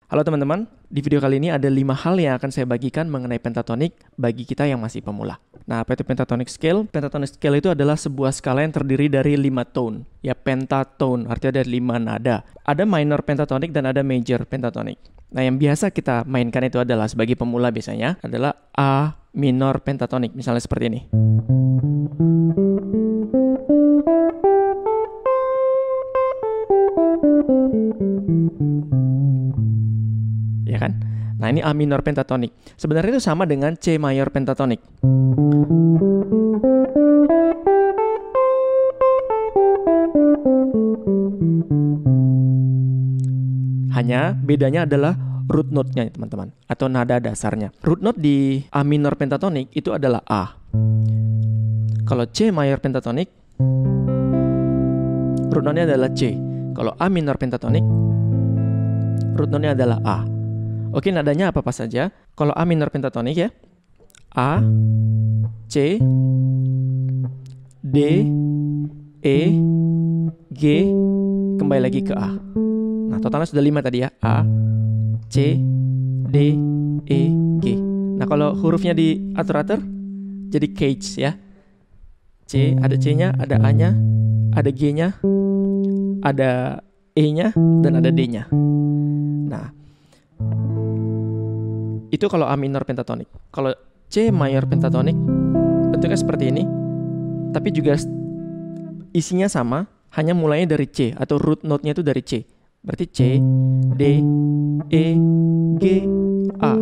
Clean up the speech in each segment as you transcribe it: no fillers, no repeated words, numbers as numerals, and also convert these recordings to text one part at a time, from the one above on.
Halo teman-teman, di video kali ini ada 5 hal yang akan saya bagikan mengenai pentatonik bagi kita yang masih pemula. Nah, apa itu pentatonic scale? Pentatonic scale itu adalah sebuah skala yang terdiri dari 5 tone. Ya, pentatone, artinya ada 5 nada. Ada minor pentatonic dan ada major pentatonic. Nah, yang biasa kita mainkan itu adalah sebagai pemula biasanya adalah A minor pentatonic, misalnya seperti ini. Ya kan? Nah, ini A minor pentatonic. Sebenarnya itu sama dengan C mayor pentatonic. Hanya bedanya adalah root note-nya, teman-teman, atau nada dasarnya. Root note di A minor pentatonic itu adalah A. Kalau C mayor pentatonic, root note-nya adalah C. Kalau A minor pentatonic, root note-nya adalah A. Oke, nadanya apa saja? Kalau A minor pentatonic ya, A, C, D, E, G, kembali lagi ke A. Nah, totalnya sudah 5 tadi ya. A, C, D, E, G. Nah, kalau hurufnya diatur-atur jadi cage ya. C, ada C-nya, ada A-nya, ada G-nya, ada E-nya, dan ada D-nya. Nah, itu kalau A minor pentatonic. Kalau C mayor pentatonic bentuknya seperti ini, tapi juga isinya sama, hanya mulainya dari C atau root note-nya itu dari C. Berarti C, D, E, G, A.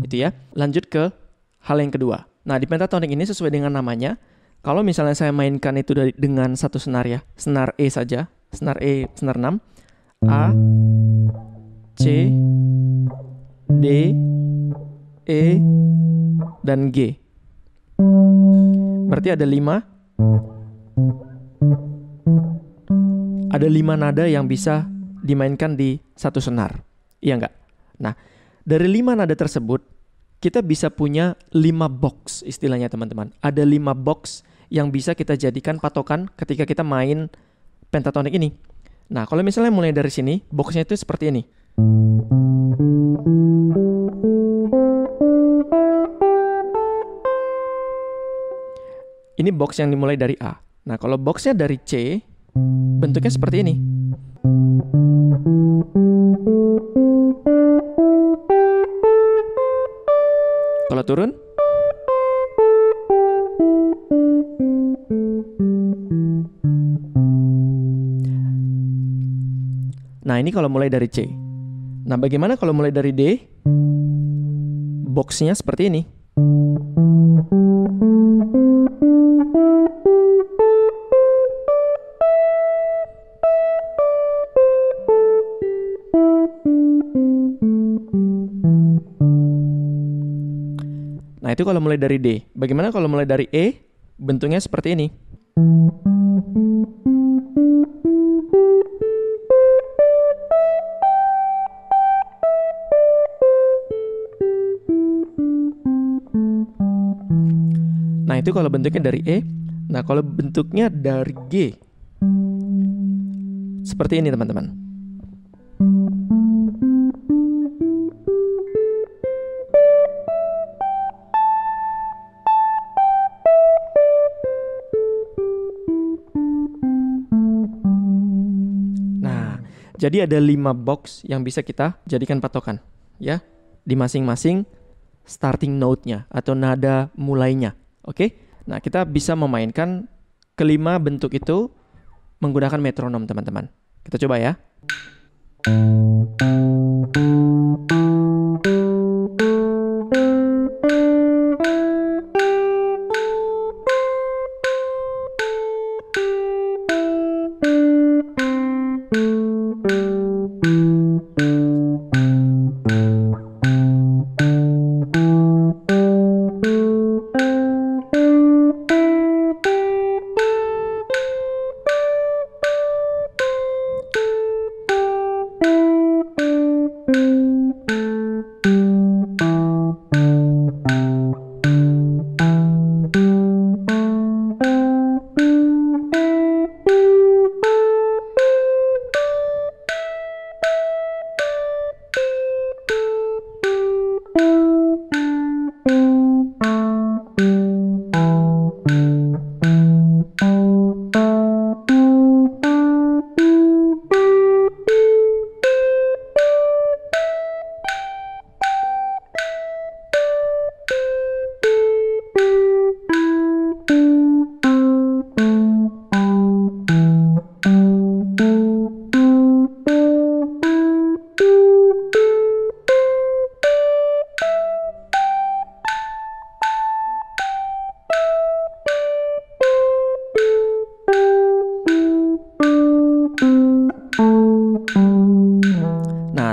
Itu ya. Lanjut ke hal yang kedua. Nah, di pentatonik ini sesuai dengan namanya, kalau misalnya saya mainkan itu dengan satu senar ya, senar E saja, senar E, senar 6, A, C, D, E, dan G. Berarti ada 5 nada yang bisa dimainkan di satu senar. Iya enggak? Nah, dari 5 nada tersebut, kita bisa punya 5 box istilahnya teman-teman. Ada 5 box yang bisa kita jadikan patokan ketika kita main pentatonik ini. Nah, kalau misalnya mulai dari sini, boxnya itu seperti ini. Ini box yang dimulai dari A. Nah, kalau boxnya dari C, bentuknya seperti ini. Kalau turun, nah ini kalau mulai dari C. Nah, bagaimana kalau mulai dari D? Boxnya seperti ini. Nah, itu kalau mulai dari D. Bagaimana kalau mulai dari E? Bentuknya seperti ini. Nah, itu kalau bentuknya dari E. Nah, kalau bentuknya dari G, seperti ini, teman-teman. Jadi ada 5 box yang bisa kita jadikan patokan ya, di masing-masing starting note-nya atau nada mulainya. Oke? Nah, kita bisa memainkan kelima bentuk itu menggunakan metronom, teman-teman. Kita coba ya.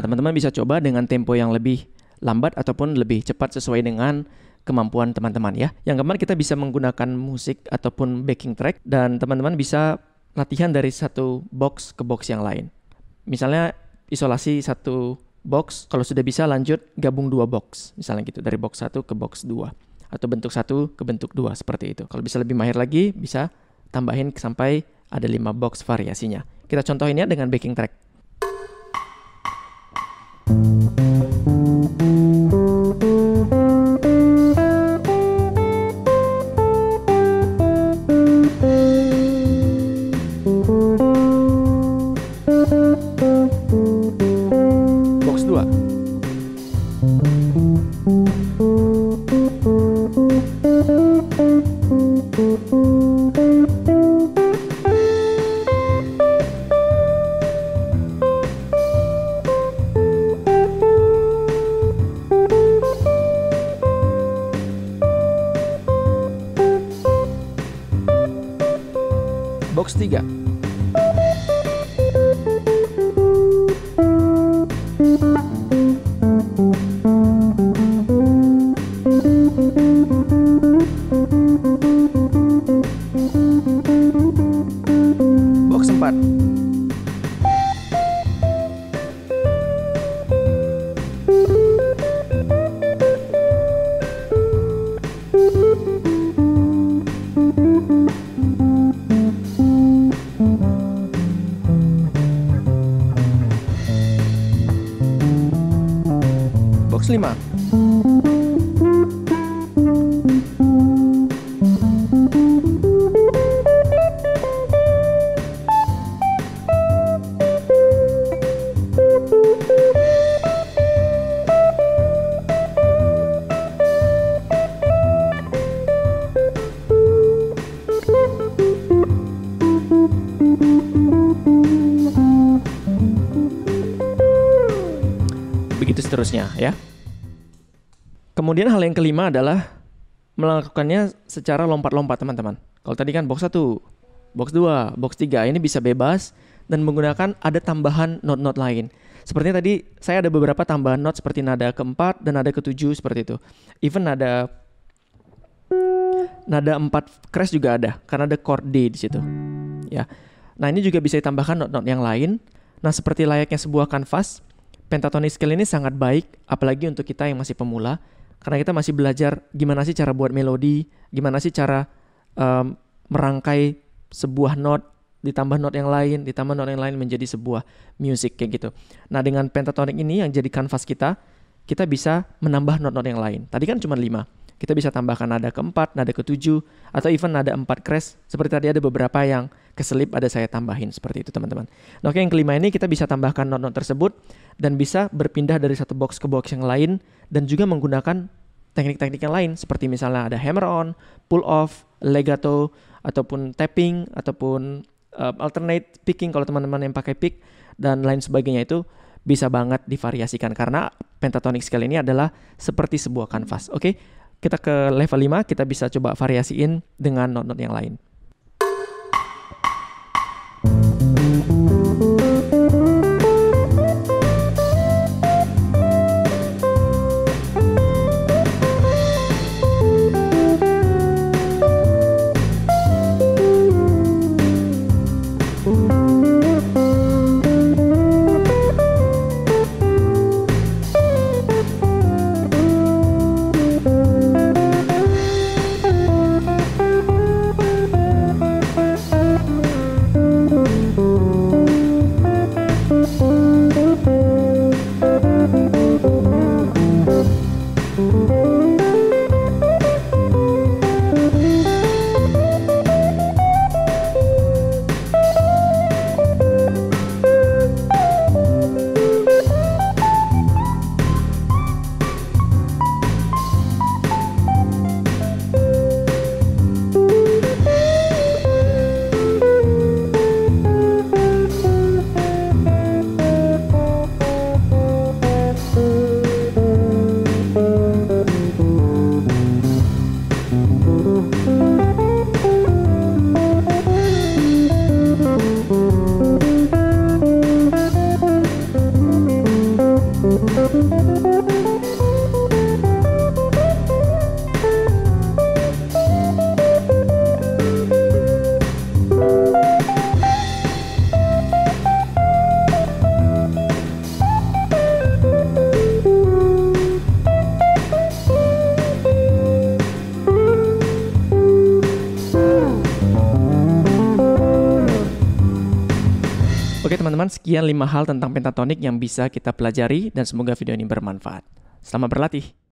teman-teman bisa coba dengan tempo yang lebih lambat ataupun lebih cepat sesuai dengan kemampuan teman-teman ya. Yang keempat, kita bisa menggunakan musik ataupun backing track dan teman-teman bisa latihan dari satu box ke box yang lain. Misalnya isolasi satu box, kalau sudah bisa lanjut gabung 2 box. Misalnya gitu, dari box 1 ke box 2 atau bentuk 1 ke bentuk 2 seperti itu. Kalau bisa lebih mahir lagi, bisa tambahin sampai ada 5 box variasinya. Kita contohin ya dengan backing track. Box 2. Box 3. Box 4. Box 5. Begitu seterusnya ya. Kemudian hal yang kelima adalah melakukannya secara lompat-lompat teman-teman. Kalau tadi kan box 1, box 2, box 3 ini bisa bebas dan menggunakan ada tambahan not-not lain. Sepertinya tadi saya ada beberapa tambahan not seperti nada keempat dan nada ketujuh seperti itu. Even nada 4 crash juga ada karena ada chord D di situ. Ya. Nah, ini juga bisa ditambahkan not-not yang lain. Nah, seperti layaknya sebuah kanvas, pentatonic scale ini sangat baik apalagi untuk kita yang masih pemula. Karena kita masih belajar gimana sih cara buat melodi, gimana sih cara merangkai sebuah not, ditambah not yang lain, ditambah not yang lain menjadi sebuah music kayak gitu. Nah, dengan pentatonic ini yang jadi kanvas kita bisa menambah not-not yang lain. Tadi kan cuma 5. Kita bisa tambahkan nada keempat, nada ketujuh, atau even nada 4 crash. Seperti tadi ada beberapa yang keselip ada saya tambahin seperti itu teman-teman. Nah, oke, yang kelima ini kita bisa tambahkan not-not tersebut dan bisa berpindah dari satu box ke box yang lain dan juga menggunakan teknik-teknik yang lain seperti misalnya ada hammer on, pull off, legato, ataupun tapping, ataupun alternate picking kalau teman-teman yang pakai pick dan lain sebagainya. Itu bisa banget divariasikan karena pentatonic scale ini adalah seperti sebuah kanvas. Oke, kita ke level 5, kita bisa coba variasiin dengan not-not yang lain. Oke teman-teman, sekian 5 hal tentang pentatonik yang bisa kita pelajari dan semoga video ini bermanfaat. Selamat berlatih.